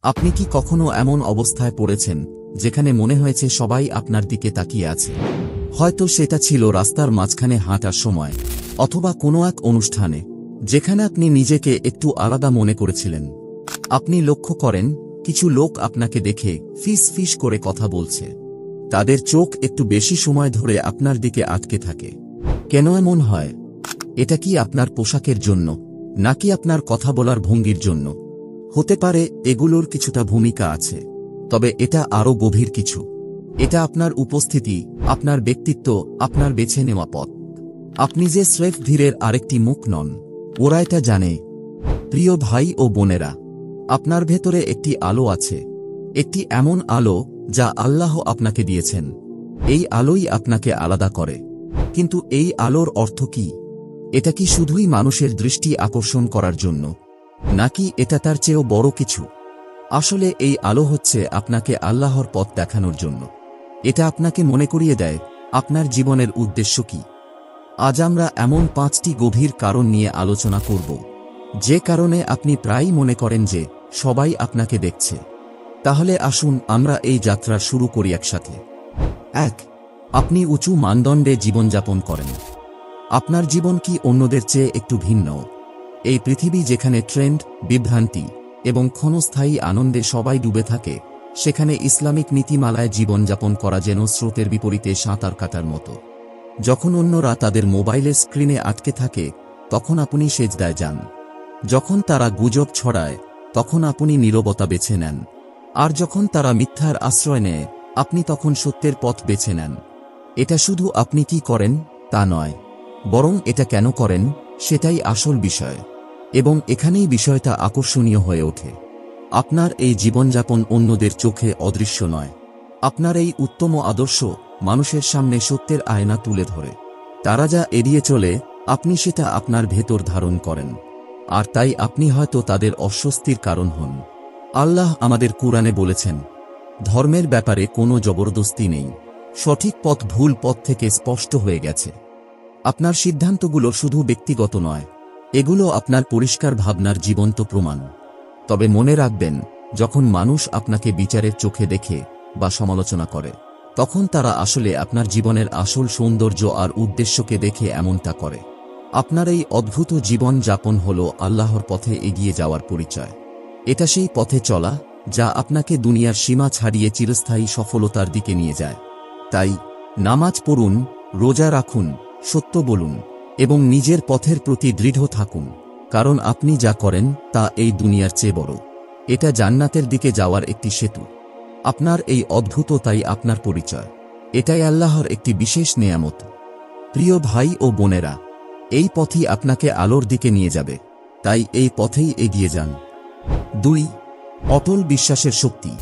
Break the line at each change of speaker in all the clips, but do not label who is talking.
আপনি কি কখনো এমন অবস্থায় পড়েছেন যেখানে মনে হয়েছে সবাই আপনার দিকে তাকিয়ে আছে? হয়তো সেটা ছিল রাস্তার মাঝখানে হাঁটার সময়, অথবা কোনো এক অনুষ্ঠানে যেখানে আপনি নিজেকে একটু আলাদা মনে করেছিলেন। আপনি লক্ষ্য করেন কিছু লোক আপনাকে দেখে ফিস ফিস করে কথা বলছে। তাদের চোখ একটু বেশি সময় ধরে আপনার দিকে আটকে থাকে। কেন এমন হয়? এটা কি আপনার পোশাকের জন্য, নাকি আপনার কথা বলার ভঙ্গির জন্য? হতে পারে এগুলোর কিছুটা ভূমিকা আছে, তবে এটা আরও গভীর কিছু। এটা আপনার উপস্থিতি, আপনার ব্যক্তিত্ব, আপনার বেছে নেওয়া পথ। আপনি যে স্রেফ ধীরের আরেকটি মুখ নন, ওরা এটা জানে। প্রিয় ভাই ও বোনেরা, আপনার ভেতরে একটি আলো আছে, একটি এমন আলো যা আল্লাহ আপনাকে দিয়েছেন। এই আলোই আপনাকে আলাদা করে। কিন্তু এই আলোর অর্থ কি? এটা কি শুধুই মানুষের দৃষ্টি আকর্ষণ করার জন্য, নাকি এটা তার চেয়েও বড় কিছু? আসলে এই আলো হচ্ছে আপনাকে আল্লাহর পথ দেখানোর জন্য। এটা আপনাকে মনে করিয়ে দেয় আপনার জীবনের উদ্দেশ্য কি। আজ আমরা এমন 5টি গভীর কারণ নিয়ে আলোচনা করব, যে কারণে আপনি প্রায়ই মনে করেন যে সবাই আপনাকে দেখছে। তাহলে আসুন আমরা এই যাত্রা শুরু করি একসাথে। 1. আপনি উঁচু মানদণ্ডে জীবনযাপন করেন। আপনার জীবন কি অন্যদের চেয়ে একটু ভিন্ন? এই পৃথিবী যেখানে ট্রেন্ড, বিভ্রান্তি এবং ক্ষণস্থায়ী আনন্দে সবাই ডুবে থাকে, সেখানে ইসলামিক নীতিমালায় জীবনযাপন করা যেন স্রোতের বিপরীতে সাঁতার কাটার মতো। যখন অন্যরা তাদের মোবাইলের স্ক্রিনে আটকে থাকে, তখন আপনি সেজদায় যান। যখন তারা গুজব ছড়ায়, তখন আপনি নীরবতা বেছে নেন। আর যখন তারা মিথ্যার আশ্রয় নেয়, আপনি তখন সত্যের পথ বেছে নেন। এটা শুধু আপনি কি করেন তা নয়, বরং এটা কেন করেন সেটাই আসল বিষয়। এবং এখানেই বিষয়টা আকর্ষণীয় হয়ে ওঠে। আপনার এই জীবনযাপন অন্যদের চোখে অদৃশ্য নয়। আপনার এই উত্তম আদর্শ মানুষের সামনে সত্যের আয়না তুলে ধরে। তারা যা এড়িয়ে চলে, আপনি সেটা আপনার ভেতর ধারণ করেন। আর তাই আপনি হয়তো তাদের অস্বস্তির কারণ হন। আল্লাহ আমাদের কুরআনে বলেছেন, ধর্মের ব্যাপারে কোনো জবরদস্তি নেই। সঠিক পথ ভুল পথ থেকে স্পষ্ট হয়ে গেছে। আপনার সিদ্ধান্তগুলো শুধু ব্যক্তিগত নয়, এগুলো আপনার পরিষ্কার ভাবনার জীবন্ত প্রমাণ। তবে মনে রাখবেন, যখন মানুষ আপনাকে বিচারের চোখে দেখে বা সমালোচনা করে, তখন তারা আসলে আপনার জীবনের আসল সৌন্দর্য আর উদ্দেশ্যকে দেখে এমনটা করে। আপনার এই অদ্ভুত জীবন যাপন হল আল্লাহর পথে এগিয়ে যাওয়ার পরিচয়। এটা সেই পথে চলা যা আপনাকে দুনিয়ার সীমা ছাড়িয়ে চিরস্থায়ী সফলতার দিকে নিয়ে যায়। তাই নামাজ পড়ুন, রোজা রাখুন, সত্য বলুন এবং নিজের পথের প্রতি দৃঢ় থাকুন, কারণ আপনি যা করেন তা এই দুনিয়ার চেয়ে বড়। এটা জান্নাতের দিকে যাওয়ার একটি সেতু। আপনার এই অদ্ভুততাই আপনার পরিচয়। এটাই আল্লাহর একটি বিশেষ নেয়ামত। প্রিয় ভাই ও বোনেরা, এই পথই আপনাকে আলোর দিকে নিয়ে যাবে। তাই এই পথেই এগিয়ে যান। 2. অটল বিশ্বাসের শক্তি।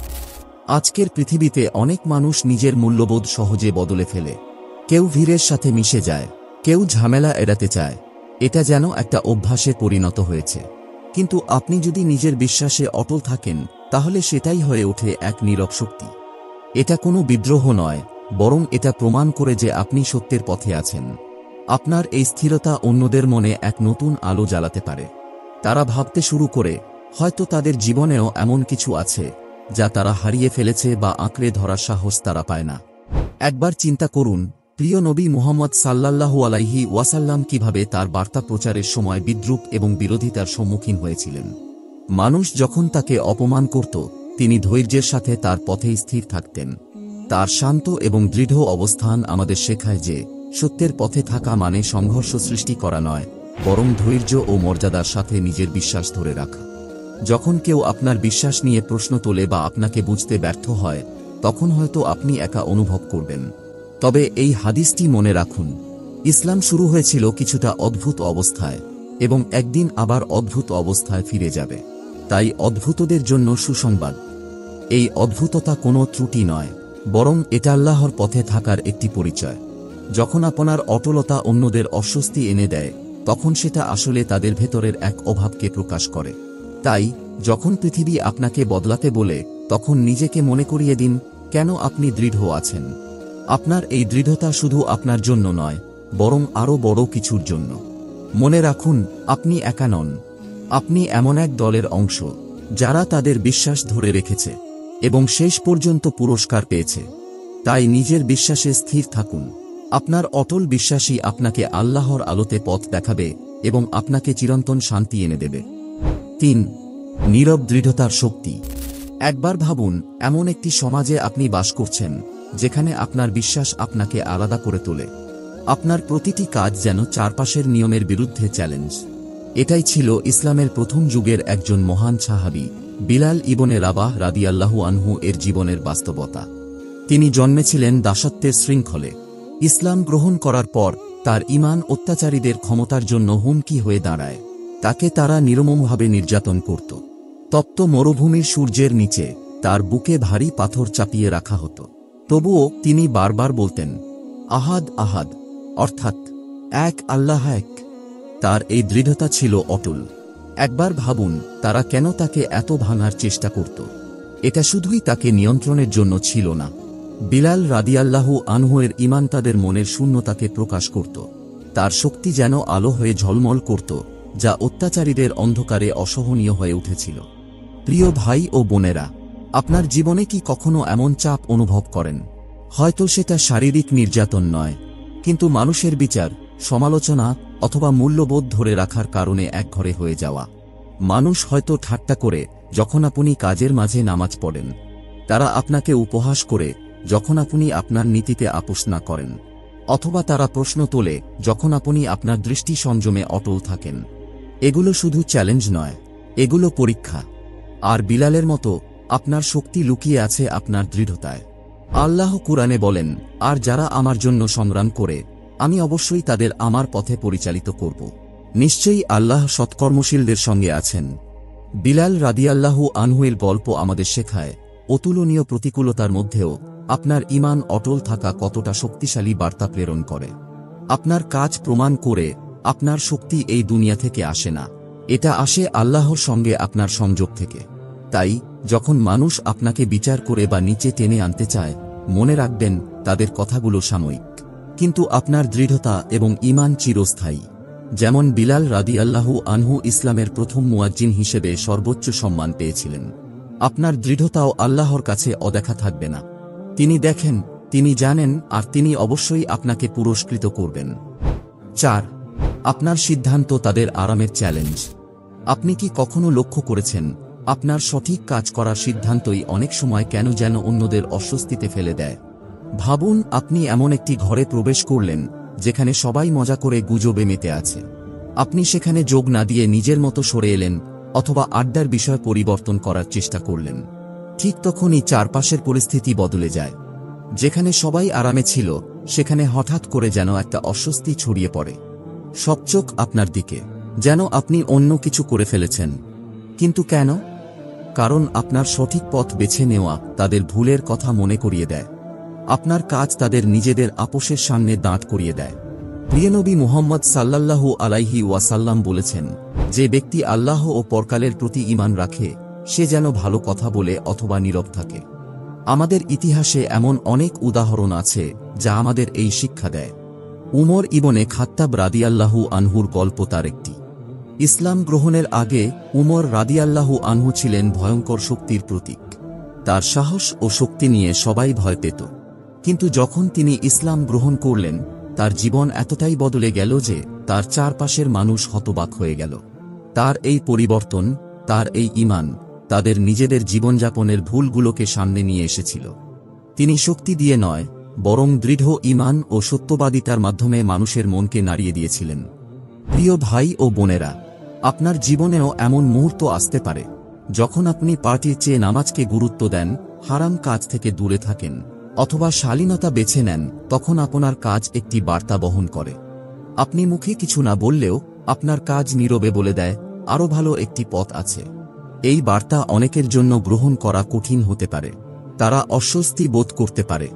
আজকের পৃথিবীতে অনেক মানুষ নিজের মূল্যবোধ সহজে বদলে ফেলে। কেউ ভিড়ের সাথে মিশে যায়, কেউ ঝামেলা এড়াতে চায়। এটা যেন একটা অভ্যাসে পরিণত হয়েছে। কিন্তু আপনি যদি নিজের বিশ্বাসে অটল থাকেন, তাহলে সেটাই হয়ে ওঠে এক নীরব শক্তি। এটা কোনো বিদ্রোহ নয়, বরং এটা প্রমাণ করে যে আপনি সত্যের পথে আছেন। আপনার এই স্থিরতা অন্যদের মনে এক নতুন আলো জ্বালাতে পারে। তারা ভাবতে শুরু করে, হয়তো তাদের জীবনেও এমন কিছু আছে যা তারা হারিয়ে ফেলেছে বা আঁকড়ে ধরার সাহস তারা পায় না। একবার চিন্তা করুন, প্রিয় নবী মুহাম্মদ সাল্লাল্লাহু আলাইহি ওয়াসাল্লাম কিভাবে তার বার্তা প্রচারের সময় বিদ্রূপ এবং বিরোধিতার সম্মুখীন হয়েছিলেন। মানুষ যখন তাকে অপমান করত, তিনি ধৈর্যের সাথে তার পথেই স্থির থাকতেন। তার শান্ত এবং দৃঢ় অবস্থান আমাদের শেখায় যে সত্যের পথে থাকা মানে সংঘর্ষ সৃষ্টি করা নয়, বরং ধৈর্য ও মর্যাদার সাথে নিজের বিশ্বাস ধরে রাখা। যখন কেউ আপনার বিশ্বাস নিয়ে প্রশ্ন তোলে বা আপনাকে বুঝতে ব্যর্থ হয়, তখন হয়তো আপনি একা অনুভব করবেন। তবে এই হাদিসটি মনে রাখুন, ইসলাম শুরু হয়েছিল কিছুটা অদ্ভুত অবস্থায় এবং একদিন আবার অদ্ভুত অবস্থায় ফিরে যাবে। তাই অদ্ভুতদের জন্য সুসংবাদ। এই অদ্ভুততা কোনো ত্রুটি নয়, বরং এটা আল্লাহর পথে থাকার একটি পরিচয়। যখন আপনার অটলতা অন্যদের অস্বস্তি এনে দেয়, তখন সেটা আসলে তাদের ভেতরের এক অভাবকে প্রকাশ করে। তাই যখন পৃথিবী আপনাকে বদলাতে বলে, তখন নিজেকে মনে করিয়ে দিন কেন আপনি দৃঢ় আছেন। আপনার এই দৃঢ়তা শুধু আপনার জন্য নয়, বরং আরও বড় কিছুর জন্য। মনে রাখুন, আপনি একা নন। আপনি এমন এক দলের অংশ যারা তাদের বিশ্বাস ধরে রেখেছে এবং শেষ পর্যন্ত পুরস্কার পেয়েছে। তাই নিজের বিশ্বাসে স্থির থাকুন। আপনার অটল বিশ্বাসই আপনাকে আল্লাহর আলোতে পথ দেখাবে এবং আপনাকে চিরন্তন শান্তি এনে দেবে। 3. নীরব দৃঢ়তার শক্তি। একবার ভাবুন, এমন একটি সমাজে আপনি বাস করছেন যেখানে আপনার বিশ্বাস আপনাকে আলাদা করে তোলে। আপনার প্রতিটি কাজ যেন চারপাশের নিয়মের বিরুদ্ধে চ্যালেঞ্জ। এটাই ছিল ইসলামের প্রথম যুগের একজন মহান সাহাবী বিলাল ইবনে রাবাহ রাদিয়াল্লাহু আনহু এর জীবনের বাস্তবতা। তিনি জন্মেছিলেন দাসত্বের শৃঙ্খলে। ইসলাম গ্রহণ করার পর তার ঈমান অত্যাচারীদের ক্ষমতার জন্য হুমকি হয়ে দাঁড়ায়। তাকে তারা নির্মমভাবে নির্যাতন করত। তপ্ত মরুভূমির সূর্যের নিচে তার বুকে ভারী পাথর চাপিয়ে রাখা হতো। তবুও তিনি বারবার বলতেন, আহাদ আহাদ, অর্থাৎ এক আল্লাহ এক। তার এই দৃঢ়তা ছিল অটল। একবার ভাবুন, তারা কেন তাকে এত ভাঙার চেষ্টা করত। এটা শুধুই তাকে নিয়ন্ত্রণের জন্য ছিল না। বিলাল রাদিয়াল্লাহু আনহু এর ঈমান তাদের মনের শূন্যতাকে প্রকাশ করত। তার শক্তি যেন আলো হয়ে ঝলমল করত, যা অত্যাচারীদের অন্ধকারে অসহনীয় হয়ে উঠেছিল। প্রিয় ভাই ও বোনেরা, আপনার জীবনে কি কখনো এমন চাপ অনুভব করেন? হয়তো সেটা শারীরিক নির্যাতন নয়, কিন্তু মানুষের বিচার, সমালোচনা অথবা মূল্যবোধ ধরে রাখার কারণে একঘরে হয়ে যাওয়া। মানুষ হয়তো ঠাট্টা করে যখন আপনি কাজের মাঝে নামাজ পড়েন। তারা আপনাকে উপহাস করে যখন আপনি আপনার নীতিতে আপোষ না করেন। অথবা তারা প্রশ্ন তোলে যখন আপনি আপনার দৃষ্টি সংযমে অটল থাকেন। এগুলো শুধু চ্যালেঞ্জ নয়, এগুলো পরীক্ষা। আর বিলালের মতো আপনার শক্তি লুকিয়ে আছে আপনার দৃঢ়তায়। আল্লাহ কুরআনে বলেন, আর যারা আমার জন্য সংগ্রাম করে, আমি অবশ্যই তাদের আমার পথে পরিচালিত করব। নিশ্চয়ই আল্লাহ সৎকর্মশীলদের সঙ্গে আছেন। বিলাল রাদিয়াল্লাহু আনহু এর গল্প আমাদের শেখায়, অতুলনীয় প্রতিকূলতার মধ্যেও আপনার ঈমান অটল থাকা কতটা শক্তিশালী বার্তা প্রেরণ করে। আপনার কাজ প্রমাণ করে আপনার শক্তি এই দুনিয়া থেকে আসে না, এটা আসে আল্লাহর সঙ্গে আপনার সংযোগ থেকে। তাই যখন মানুষ আপনাকে বিচার করে বা নিচে টেনে আনতে চায়, মনে রাখবেন তাদের কথাগুলো সাময়িক, কিন্তু আপনার দৃঢ়তা এবং ঈমান চিরস্থায়ী। যেমন বিলাল রাদিয়াল্লাহু আনহু ইসলামের প্রথম মুয়াজ্জিন হিসেবে সর্বোচ্চ সম্মান পেয়েছিলেন। আপনার দৃঢ়তাও আল্লাহর কাছে অদেখা থাকবে না। তিনি দেখেন, তিনি জানেন, আর তিনি অবশ্যই আপনাকে পুরস্কৃত করবেন। 4. আপনার সিদ্ধান্ত তাদের আরামের চ্যালেঞ্জ। আপনি কি কখনো লক্ষ্য করেছেন, আপনার সঠিক কাজ করার সিদ্ধান্তই অনেক সময় কেন যেন অন্যদের অস্বস্তিতে ফেলে দেয়? ভাবুন, আপনি এমন একটি ঘরে প্রবেশ করলেন যেখানে সবাই মজা করে গুজবে মেতে আছে। আপনি সেখানে যোগ না দিয়ে নিজের মতো সরে এলেন, অথবা আড্ডার বিষয় পরিবর্তন করার চেষ্টা করলেন। ঠিক তখনই চারপাশের পরিস্থিতি বদলে যায়। যেখানে সবাই আরামে ছিল, সেখানে হঠাৎ করে যেন একটা অস্বস্তি ছড়িয়ে পড়ে। সব চোখ আপনার দিকে, যেন আপনি অন্য কিছু করে ফেলেছেন। কিন্তু কেন? কারণ আপনার সঠিক পথ বেছে নেওয়া তাদের ভুলের কথা মনে করিয়ে দেয়। আপনার কাজ তাদের নিজেদের আপোষের সামনে দাঁড় করিয়ে দেয়। প্রিয় নবী মুহাম্মদ সাল্লাল্লাহু আলাইহি ওয়াসাল্লাম বলেছেন, যে ব্যক্তি আল্লাহ ও পরকালের প্রতি ঈমান রাখে, সে যেন ভালো কথা বলে অথবা নীরব থাকে। আমাদের ইতিহাসে এমন অনেক উদাহরণ আছে যা আমাদের এই শিক্ষা দেয়। উমর ইবনে খাত্তাব রাদিয়াল্লাহু আনহুর গল্প তার একটি। ইসলাম গ্রহণের আগে উমর রাদিয়াল্লাহু আনহু ছিলেন ভয়ঙ্কর শক্তির প্রতীক। তার সাহস ও শক্তি নিয়ে সবাই ভয় পেত। কিন্তু যখন তিনি ইসলাম গ্রহণ করলেন, তার জীবন এতটাই বদলে গেল যে তার চারপাশের মানুষ হতবাক হয়ে গেল। তার এই পরিবর্তন, তার এই ঈমান, তাদের নিজেদের জীবনযাপনের ভুলগুলোকে সামনে নিয়ে এসেছিল। তিনি শক্তি দিয়ে নয়, বরং দৃঢ় ঈমান ও সত্যবাদিতার মাধ্যমে মানুষের মনকে নাড়িয়ে দিয়েছিলেন। প্রিয় ভাই ও বোনেরা, আপনার জীবনেও এমন মুহূর্ত আসতে পারে যখন আপনি পার্টির চেয়ে নামাজকে গুরুত্ব দেন, হারাম কাজ থেকে দূরে থাকেন, অথবা শালীনতা বেছে নেন। তখন আপনার কাজ একটি বার্তা বহন করে। আপনি মুখে কিছু না বললেও আপনার কাজ নীরবে বলে দেয়, আরও ভালো একটি পথ আছে। এই বার্তা অনেকের জন্য গ্রহণ করা কঠিন হতে পারে। তারা অস্বস্তি বোধ করতে পারে,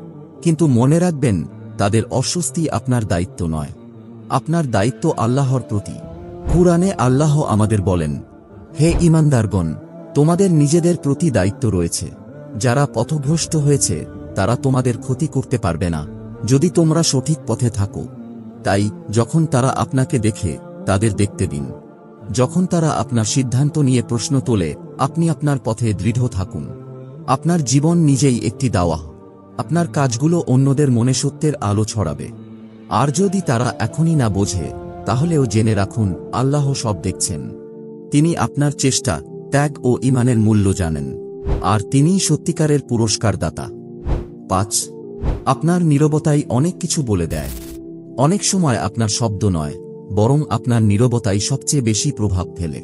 কিন্তু মনে রাখবেন, তাদের অস্বস্তি আপনার দায়িত্ব নয়। আপনার দায়িত্ব আল্লাহর প্রতি। কুরআনে আল্লাহ আমাদের বলেন, হে ঈমানদারগণ, তোমাদের নিজেদের প্রতি দায়িত্ব রয়েছে। যারা পথভ্রষ্ট হয়েছে তারা তোমাদের ক্ষতি করতে পারবে না, যদি তোমরা সঠিক পথে থাকো। তাই যখন তারা আপনাকে দেখে, তাদের দেখতে দিন। যখন তারা আপনার সিদ্ধান্ত নিয়ে প্রশ্ন তোলে, আপনি আপনার পথে দৃঢ় থাকুন। আপনার জীবন নিজেই একটি দাওয়া। আপনার কাজগুলো অন্যদের মনে সত্যের আলো ছড়াবে। আর যদি তারা এখনই না বোঝে, তাহলেও জেনে রাখুন, আল্লাহ সব দেখছেন। তিনি আপনার চেষ্টা, ত্যাগ ও ঈমানের মূল্য জানেন, আর তিনিই সত্যিকারের পুরস্কার দাতা। 5. আপনার নীরবতাই অনেক কিছু বলে দেয়। অনেক সময় আপনার শব্দ নয়, বরং আপনার নীরবতাই সবচেয়ে বেশি প্রভাব ফেলে।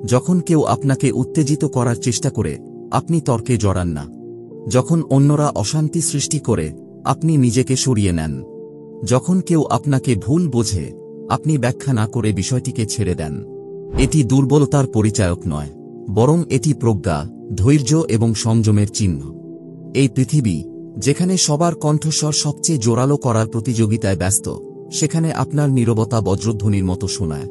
যখন কেউ আপনাকে উত্তেজিত করার চেষ্টা করে, আপনি তর্কে জড়ান না। যখন অন্যরা অশান্তি সৃষ্টি করে, আপনি নিজেকে সরিয়ে নেন। যখন কেউ আপনাকে ভুল বোঝে, আপনি ব্যাখ্যা না করে বিষয়টিকে ছেড়ে দেন। এটি দুর্বলতার পরিচায়ক নয়, বরং এটি প্রজ্ঞা, ধৈর্য এবং সংযমের চিহ্ন। এই পৃথিবী, যেখানে সবার কণ্ঠস্বর সবচেয়ে জোরালো করার প্রতিযোগিতায় ব্যস্ত, সেখানে আপনার নীরবতা বজ্রধ্বনির মতো শোনায়।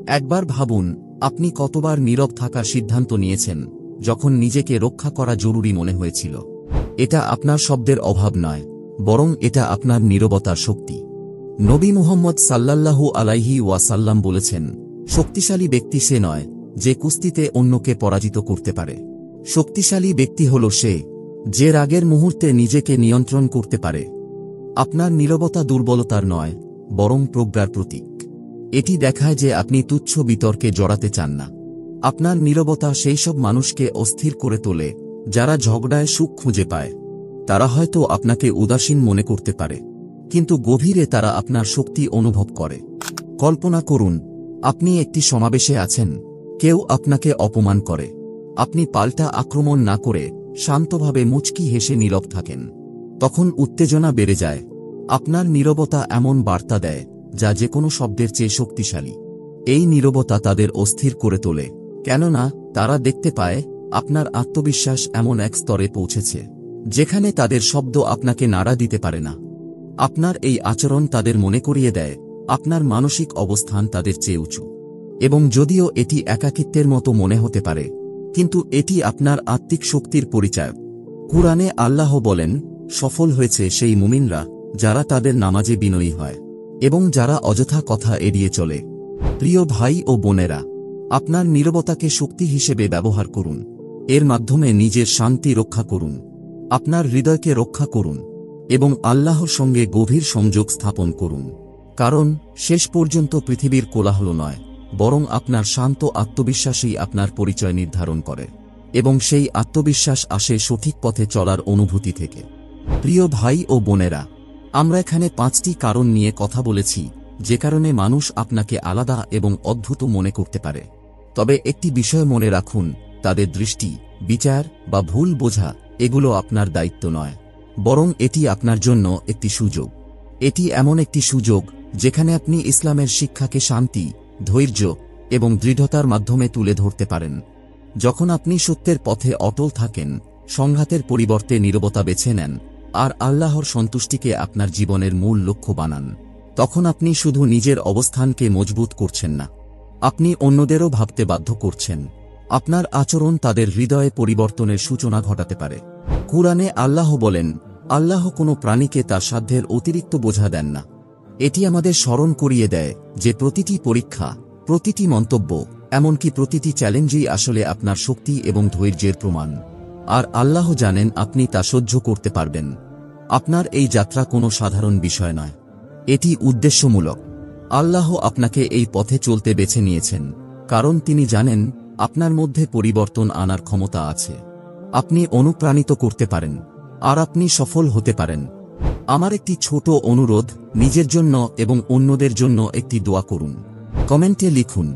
একবার ভাবুন, আপনি কতবার নীরব থাকার সিদ্ধান্ত নিয়েছেন, যখন নিজেকে রক্ষা করা জরুরি মনে হয়েছিল। এটা আপনার শব্দের অভাব নয়, বরং এটা আপনার নীরবতার শক্তি। নবী মুহাম্মদ সাল্লাল্লাহু আলাইহি ওয়াসাল্লাম বলেছেন, শক্তিশালী ব্যক্তি সে নয়, যে কুস্তিতে অন্যকে পরাজিত করতে পারে। শক্তিশালী ব্যক্তি হল সে, যে রাগের মুহূর্তে নিজেকে নিয়ন্ত্রণ করতে পারে। আপনার নীরবতা দুর্বলতার নয়, বরং প্রজ্ঞার প্রতীক। এটি দেখায় যে আপনি তুচ্ছ বিতর্কে জড়াতে চান না। আপনার নীরবতা সেই সব মানুষকে অস্থির করে তোলে, যারা ঝগড়ায় সুখ খুঁজে পায়। তারা হয়তো আপনাকে উদাসীন মনে করতে পারে, কিন্তু গভীরে তারা আপনার শক্তি অনুভব করে। কল্পনা করুন, আপনি একটি সমাবেশে আছেন, কেউ আপনাকে অপমান করে। আপনি পাল্টা আক্রমণ না করে শান্তভাবে মুচকি হেসে নীরব থাকেন। তখন উত্তেজনা বেড়ে যায়। আপনার নীরবতা এমন বার্তা দেয়, যা যে কোনো শব্দের চেয়ে শক্তিশালী। এই নীরবতা তাদের অস্থির করে তোলে, কেননা তারা দেখতে পায় আপনার আত্মবিশ্বাস এমন এক স্তরে পৌঁছেছে, যেখানে তাদের শব্দ আপনাকে নাড়া দিতে পারে না। আপনার এই আচরণ তাদের মনে করিয়ে দেয়, আপনার মানসিক অবস্থান তাদের চেয়ে উঁচু। এবং যদিও এটি একাকিত্বের মতো মনে হতে পারে, কিন্তু এটি আপনার আত্মিক শক্তির পরিচয়। কুরআনে আল্লাহ বলেন, সফল হয়েছে সেই মুমিনরা, যারা তাদের নামাজে বিনয়ী হয় এবং যারা অযথা কথা এড়িয়ে চলে। প্রিয় ভাই ও বোনেরা, আপনার নীরবতাকে শক্তি হিসেবে ব্যবহার করুন। এর মাধ্যমে নিজের শান্তি রক্ষা করুন, আপনার হৃদয়কে রক্ষা করুন এবং আল্লাহর সঙ্গে গভীর সংযোগ স্থাপন করুন। কারণ শেষ পর্যন্ত পৃথিবীর কোলাহল নয়, বরং আপনার শান্ত আত্মবিশ্বাসই আপনার পরিচয় নির্ধারণ করে, এবং সেই আত্মবিশ্বাস আসে সঠিক পথে চলার অনুভূতি থেকে। প্রিয় ভাই ও বোনেরা, আমরা এখানে 5টি কারণ নিয়ে কথা বলেছি, যে কারণে মানুষ আপনাকে আলাদা এবং অদ্ভুত মনে করতে পারে। তবে একটি বিষয় মনে রাখুন, তাদের দৃষ্টি, বিচার বা ভুল বোঝা এগুলো আপনার দায়িত্ব নয়, বরং এটি আপনার জন্য একটি সুযোগ। এটি এমন একটি সুযোগ যেখানে আপনি ইসলামের শিক্ষাকে শান্তি, ধৈর্য এবং দৃঢ়তার মাধ্যমে তুলে ধরতে পারেন। যখন আপনি সত্যের পথে অটল থাকেন, সংঘাতের পরিবর্তে নীরবতা বেছে নেন, আর আল্লাহর সন্তুষ্টিকে আপনার জীবনের মূল লক্ষ্য বানান, তখন আপনি শুধু নিজের অবস্থানকে মজবুত করছেন না, আপনি অন্যদেরও ভাবতে বাধ্য করছেন। আপনার আচরণ তাদের হৃদয়ে পরিবর্তনের সূচনা ঘটাতে পারে। কুরআনে আল্লাহ বলেন, আল্লাহ কোনো প্রাণীকে তার সাধ্যের অতিরিক্ত বোঝা দেন না। এটি আমাদের স্মরণ করিয়ে দেয় যে প্রতিটি পরীক্ষা, প্রতিটি মন্তব্য, এমনকি প্রতিটি চ্যালেঞ্জই আসলে আপনার শক্তি এবং ধৈর্যের প্রমাণ। আর আল্লাহ জানেন আপনি তা সহ্য করতে পারবেন। আপনার এই যাত্রা কোনো সাধারণ বিষয় নয়, এটি উদ্দেশ্যমূলক। আল্লাহ আপনাকে এই পথে চলতে বেছে নিয়েছেন, কারণ তিনি জানেন আপনার মধ্যে পরিবর্তন আনার ক্ষমতা আছে। আপনি অনুপ্রাণিত করতে পারেন, আর আপনি সফল হতে পারেন। আমার একটি ছোট অনুরোধ, নিজের জন্য এবং অন্যদের জন্য একটি দোয়া করুন। কমেন্টে লিখুন,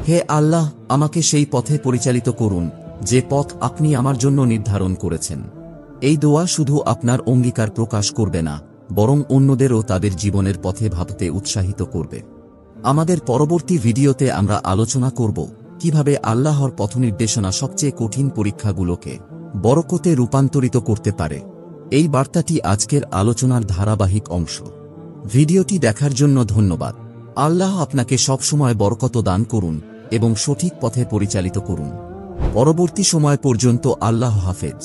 হে আল্লাহ, আমাকে সেই পথে পরিচালিত করুন যে পথ আপনি আমার জন্য নির্ধারণ করেছেন। এই দোয়া শুধু আপনার অঙ্গীকার প্রকাশ করবে না, বরং অন্যদেরও তাদের জীবনের পথে ভাবতে উৎসাহিত করবে। আমাদের পরবর্তী ভিডিওতে আমরা আলোচনা করব কিভাবে আল্লাহর পথনির্দেশনা সবচেয়ে কঠিন পরীক্ষাগুলোকে বরকতে রূপান্তরিত করতে পারে। এই বার্তাটি আজকের আলোচনার ধারাবাহিক অংশ। ভিডিওটি দেখার জন্য ধন্যবাদ। আল্লাহ আপনাকে সবসময় বরকত দান করুন এবং সঠিক পথে পরিচালিত করুন। পরবর্তী সময় পর্যন্ত আল্লাহ হাফেজ।